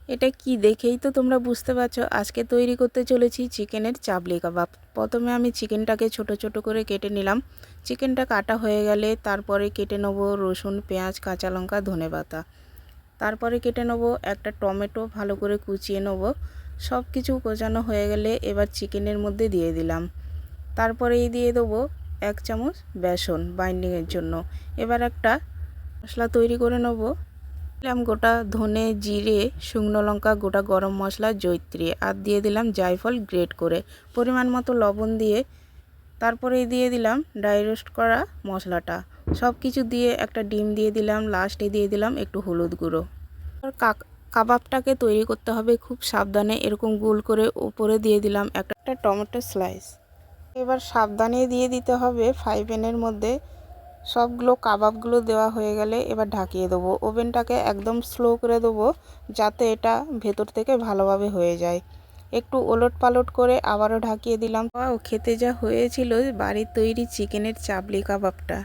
এটা কি দেখেই তো তোমরা বুঝতে পারছো আজকে তৈরি করতে চলেছি চিকেনের চাপলি কাবাব। প্রথমে আমি চিকেনটাকে ছোট ছোট করে কেটে নিলাম। চিকেনটা কাটা হয়ে গেলে তারপরে কেটে নেব রসুন, পেঁয়াজ, কাঁচা লঙ্কা, ধনেপাতা। তারপরে কেটে নেব একটা টমেটো, ভালো করে কুচিয়ে নেব। সব কিছু কোচানো হয়ে গেলে এবার চিকেনের মধ্যে দিয়ে দিলাম। তারপরেই দিয়ে দেবো 1 চামচ বেসন বাইন্ডিংয়ের জন্য। এবার একটা মশলা তৈরি করে নেব। দিলাম গোটা ধনে, জিরে, শুকনো লঙ্কা, গোটা গরম মশলা, জয়িত্রী, আর দিয়ে দিলাম জায়ফল গ্রেট করে। পরিমাণ মতো লবণ দিয়ে তারপরেই দিয়ে দিলাম ড্রাই রোস্ট করা মশলাটা। সব কিছু দিয়ে একটা ডিম দিয়ে দিলাম, লাস্টে দিয়ে দিলাম একটু হলুদ গুঁড়ো। কাবাবটাকে তৈরি করতে হবে খুব সাবধানে। এরকম গোল করে উপরে দিয়ে দিলাম একটা টমেটো স্লাইস। এবার সাবধানে দিয়ে দিতে হবে ফ্রাই প্যানের মধ্যে। সবগুলো কাবাবগুলো দেওয়া হয়ে গেলে এবার ঢাকিয়ে দেবো। ওভেনটাকে একদম স্লো করে দেবো যাতে এটা ভেতর থেকে ভালোভাবে হয়ে যায়। একটু ওলট পালট করে আবারও ঢাকিয়ে দিলাম। ও খেতে যা হয়েছিল বাড়ির তৈরি চিকেনের চাপলি কাবাবটা।